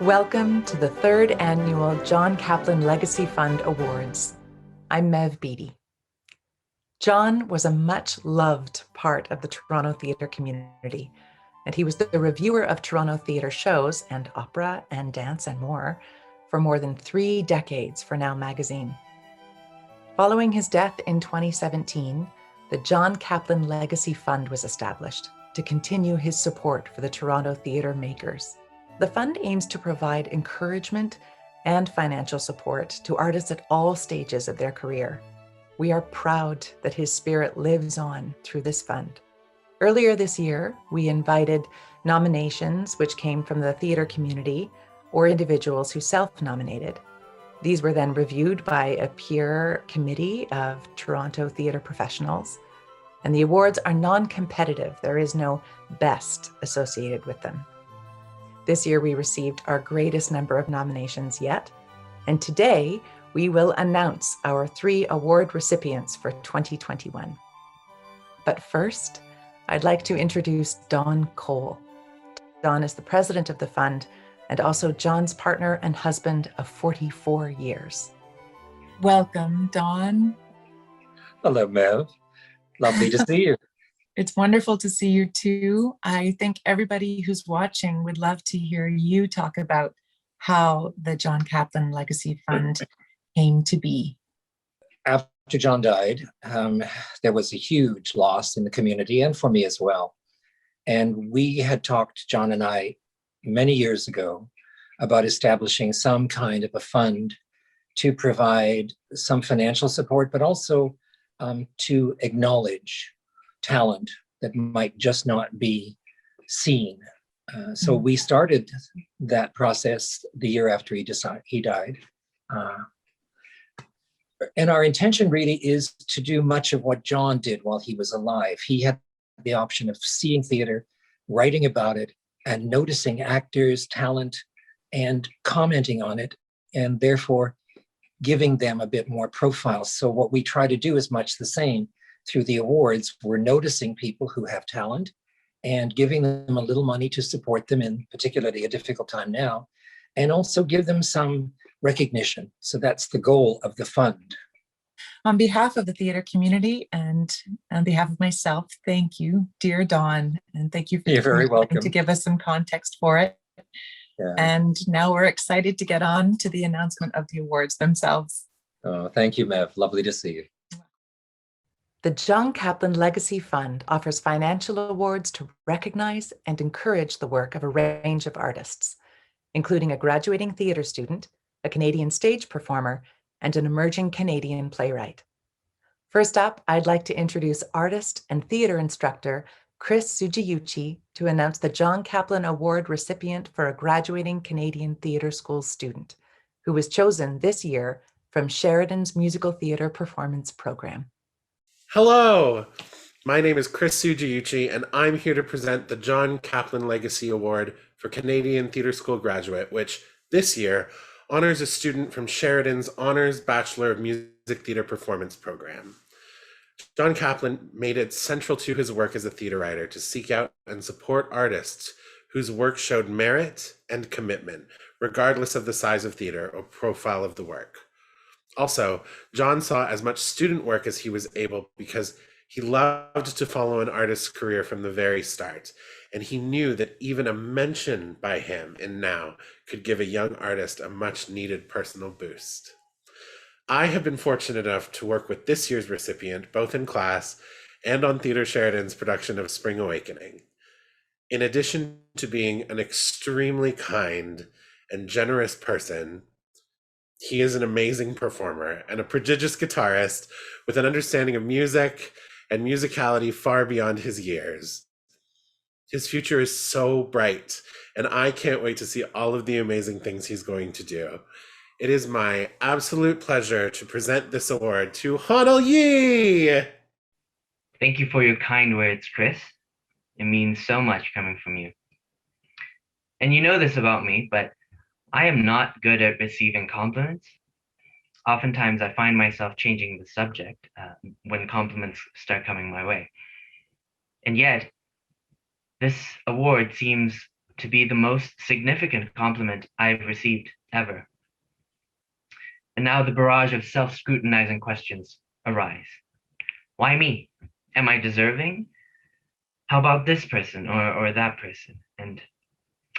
Welcome to the third annual Jon Kaplan Legacy Fund Awards. I'm Maev Beaty. Jon was a much loved part of the Toronto theatre community, and he was the reviewer of Toronto theatre shows and opera and dance and more than 3 decades for Now magazine. Following his death in 2017, the Jon Kaplan Legacy Fund was established to continue his support for the Toronto theatre makers. The fund aims to provide encouragement and financial support to artists at all stages of their career. We are proud that his spirit lives on through this fund. Earlier this year, we invited nominations which came from the theatre community or individuals who self-nominated. These were then reviewed by a peer committee of Toronto theatre professionals, and the awards are non-competitive. There is no best associated with them. This year, we received our greatest number of nominations yet, and today we will announce our 3 award recipients for 2021. But first, I'd like to introduce Don Cole. Don is the president of the fund and also Jon's partner and husband of 44 years. Welcome, Don. Hello, Maev. Lovely to see you. It's wonderful to see you too. I think everybody who's watching would love to hear you talk about how the Jon Kaplan Legacy Fund came to be. After Jon died, there was a huge loss in the community and for me as well. And we had talked, Jon and I, many years ago about establishing some kind of a fund to provide some financial support, but also to acknowledge talent that might just not be seen. So we started that process the year after he died. And our intention really is to do much of what Jon did while he was alive. He had the option of seeing theater, writing about it, and noticing actors, talent, and commenting on it, and therefore giving them a bit more profile. So what we try to do is much the same. Through the awards, we're noticing people who have talent and giving them a little money to support them in particularly a difficult time now, and also give them some recognition. So that's the goal of the fund. On behalf of the theatre community and on behalf of myself, thank you, dear Don, and thank you for You're very welcome to give us some context for it. Yeah. And now we're excited to get on to the announcement of the awards themselves. Oh, thank you, Maev. Lovely to see you. The Jon Kaplan Legacy Fund offers financial awards to recognize and encourage the work of a range of artists, including a graduating theatre student, a Canadian stage performer, and an emerging Canadian playwright. First up, I'd like to introduce artist and theatre instructor Chris Sugiuchi to announce the Jon Kaplan Award recipient for a graduating Canadian Theatre School student, who was chosen this year from Sheridan's Musical Theatre Performance Program. Hello, my name is Chris Sugiuchi, and I'm here to present the Jon Kaplan Legacy Award for Canadian Theatre School graduate, which this year honors a student from Sheridan's Honors Bachelor of Music Theatre Performance program. Jon Kaplan made it central to his work as a theatre writer to seek out and support artists whose work showed merit and commitment, regardless of the size of theatre or profile of the work. Also, Jon saw as much student work as he was able because he loved to follow an artist's career from the very start, and he knew that even a mention by him in Now could give a young artist a much-needed personal boost. I have been fortunate enough to work with this year's recipient, both in class and on Theatre Sheridan's production of Spring Awakening. In addition to being an extremely kind and generous person, he is an amazing performer and a prodigious guitarist with an understanding of music and musicality far beyond his years. His future is so bright, and I can't wait to see all of the amazing things he's going to do. It is my absolute pleasure to present this award to Honol Yee! Thank you for your kind words, Chris. It means so much coming from you. And you know this about me, but I am not good at receiving compliments. Oftentimes I find myself changing the subject when compliments start coming my way. And yet, this award seems to be the most significant compliment I've received ever. And now the barrage of self-scrutinizing questions arise. Why me? Am I deserving? How about this person or that person? And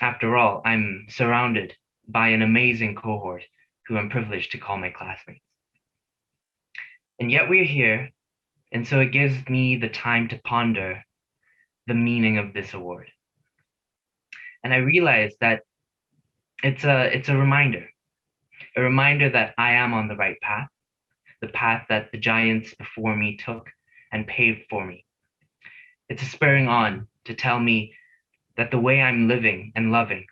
after all, I'm surrounded by an amazing cohort who I'm privileged to call my classmates. And yet we're here, and so it gives me the time to ponder the meaning of this award. And I realize that it's a reminder that I am on the right path, the path that the giants before me took and paved for me. It's a spurring on to tell me that the way I'm living and loving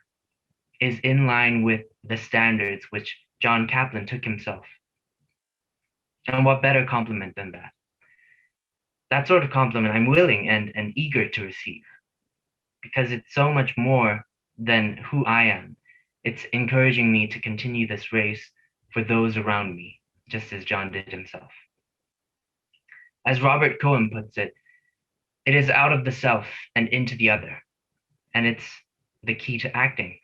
is in line with the standards which Jon Kaplan took himself. And what better compliment than that? That sort of compliment I'm willing and eager to receive, because it's so much more than who I am. It's encouraging me to continue this race for those around me, just as Jon did himself. As Robert Cohen puts it, it is out of the self and into the other. And it's the key to acting,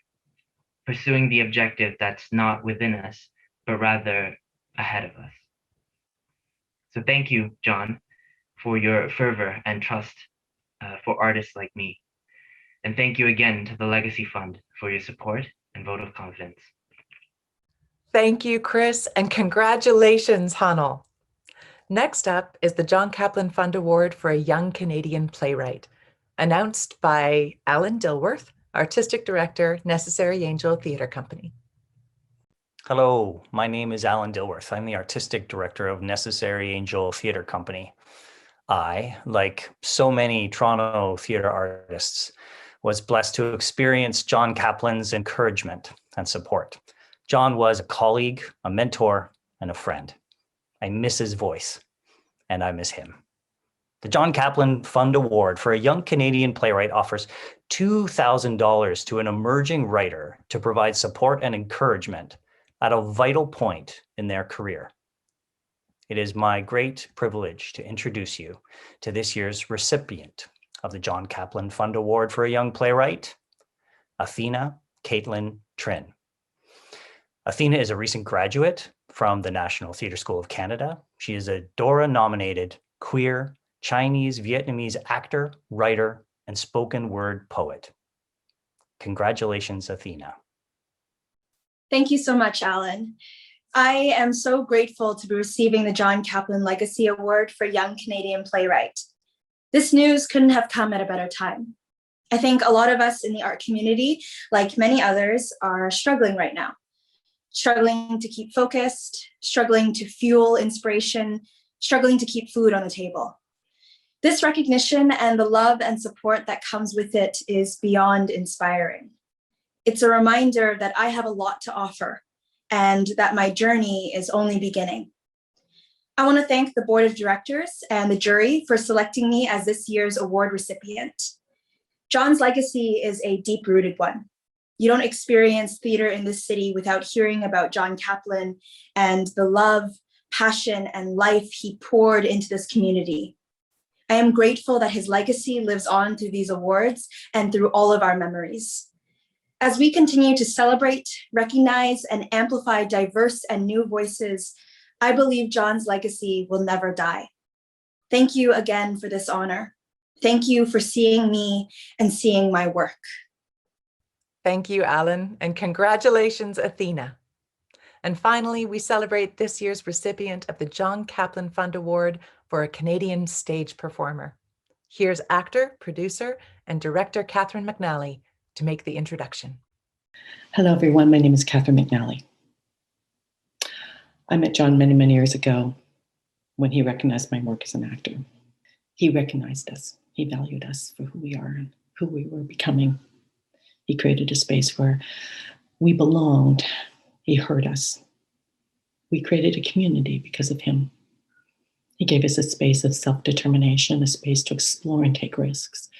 pursuing the objective that's not within us, but rather ahead of us. So thank you, Jon, for your fervor and trust for artists like me. And thank you again to the Legacy Fund for your support and vote of confidence. Thank you, Chris, and congratulations, Hunnell. Next up is the Jon Kaplan Fund Award for a Young Canadian Playwright, announced by Alan Dilworth, Artistic Director, Necessary Angel Theatre Company. Hello, my name is Alan Dilworth. I'm the Artistic Director of Necessary Angel Theatre Company. I, like so many Toronto theatre artists, was blessed to experience Jon Kaplan's encouragement and support. Jon was a colleague, a mentor, and a friend. I miss his voice, and I miss him. The Jon Kaplan Fund Award for a Young Canadian Playwright offers $2,000 to an emerging writer to provide support and encouragement at a vital point in their career. It is my great privilege to introduce you to this year's recipient of the Jon Kaplan Fund Award for a Young Playwright, Athena Caitlin Trin. Athena is a recent graduate from the National Theatre School of Canada. She is a Dora-nominated queer Chinese Vietnamese actor, writer, and spoken word poet. Congratulations, Athena. Thank you so much, Alan. I am so grateful to be receiving the Jon Kaplan Legacy Award for Young Canadian Playwright. This news couldn't have come at a better time. I think a lot of us in the art community, like many others, are struggling right now. Struggling to keep focused, struggling to fuel inspiration, struggling to keep food on the table. This recognition and the love and support that comes with it is beyond inspiring. It's a reminder that I have a lot to offer and that my journey is only beginning. I want to thank the board of directors and the jury for selecting me as this year's award recipient. Jon's legacy is a deep-rooted one. You don't experience theater in this city without hearing about Jon Kaplan and the love, passion, and life he poured into this community. I am grateful that his legacy lives on through these awards and through all of our memories. As we continue to celebrate, recognize, and amplify diverse and new voices, I believe Jon's legacy will never die. Thank you again for this honor. Thank you for seeing me and seeing my work. Thank you, Alan, and congratulations, Athena. And finally, we celebrate this year's recipient of the Jon Kaplan Fund Award for a Canadian stage performer. Here's actor, producer, and director Catherine McNally to make the introduction. Hello, everyone. My name is Catherine McNally. I met Jon many, many years ago when he recognized my work as an actor. He recognized us. He valued us for who we are and who we were becoming. He created a space where we belonged. He heard us. We created a community because of him. He gave us a space of self-determination, a space to explore and take risks.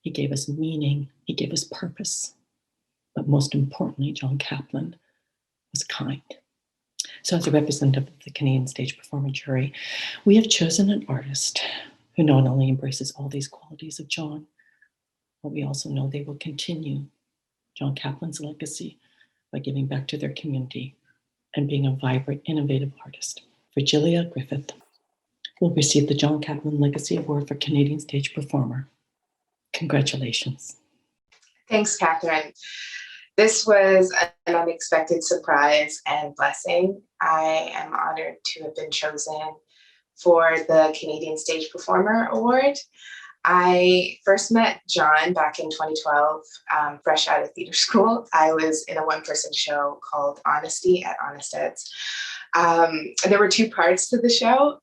He gave us meaning. He gave us purpose. But most importantly, Jon Kaplan was kind. So as a representative of the Canadian Stage Performer Jury, we have chosen an artist who not only embraces all these qualities of Jon, but we also know they will continue Jon Kaplan's legacy by giving back to their community and being a vibrant, innovative artist. Virgilia Griffith will receive the Jon Kaplan Legacy Award for Canadian Stage Performer. Congratulations. Thanks, Catherine. This was an unexpected surprise and blessing. I am honored to have been chosen for the Canadian Stage Performer Award. I first met Jon back in 2012, fresh out of theater school. I was in a one-person show called Honesty at Honest Ed's. There were two parts to the show.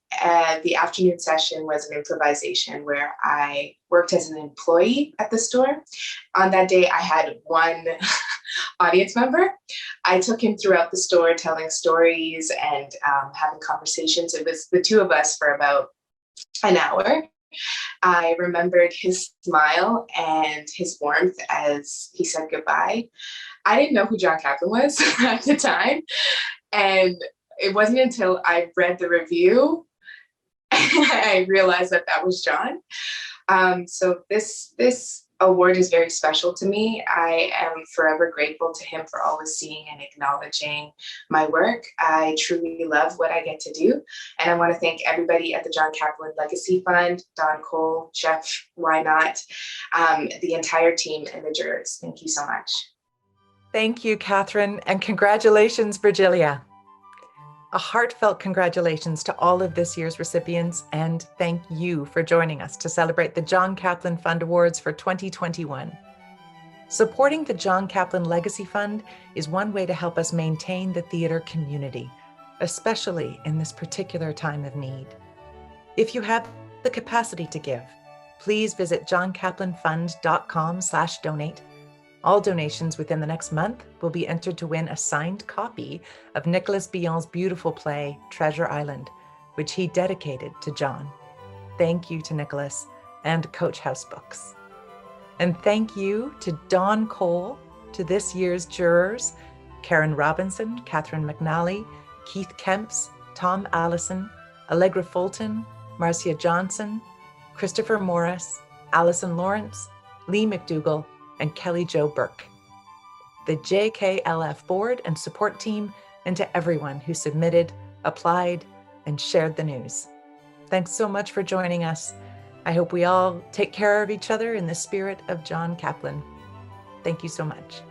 The afternoon session was an improvisation where I worked as an employee at the store. On that day, I had one audience member. I took him throughout the store telling stories and having conversations. It was the two of us for about an hour. I remembered his smile and his warmth as he said goodbye. I didn't know who Jon Kaplan was at the time. And it wasn't until I read the review I realized that that was Jon. So this award is very special to me. I am forever grateful to him for always seeing and acknowledging my work. I truly love what I get to do. And I want to thank everybody at the Jon Kaplan Legacy Fund, Don Cole, Jeff, why not, the entire team and the jurors. Thank you so much. Thank you, Catherine, and congratulations, Virgilia. A heartfelt congratulations to all of this year's recipients, and thank you for joining us to celebrate the Jon Kaplan Fund Awards for 2021. Supporting the Jon Kaplan Legacy Fund is one way to help us maintain the theater community, especially in this particular time of need. If you have the capacity to give, please visit jonkaplanfund.com/donate. All donations within the next month will be entered to win a signed copy of Nicholas Billon's beautiful play, Treasure Island, which he dedicated to Jon. Thank you to Nicholas and Coach House Books. And thank you to Don Cole, to this year's jurors, Karen Robinson, Catherine McNally, Keith Kemps, Tom Allison, Allegra Fulton, Marcia Johnson, Christopher Morris, Allison Lawrence, Lee McDougall, and Kelly Jo Burke, the JKLF board and support team, and to everyone who submitted, applied, and shared the news. Thanks so much for joining us. I hope we all take care of each other in the spirit of Jon Kaplan. Thank you so much.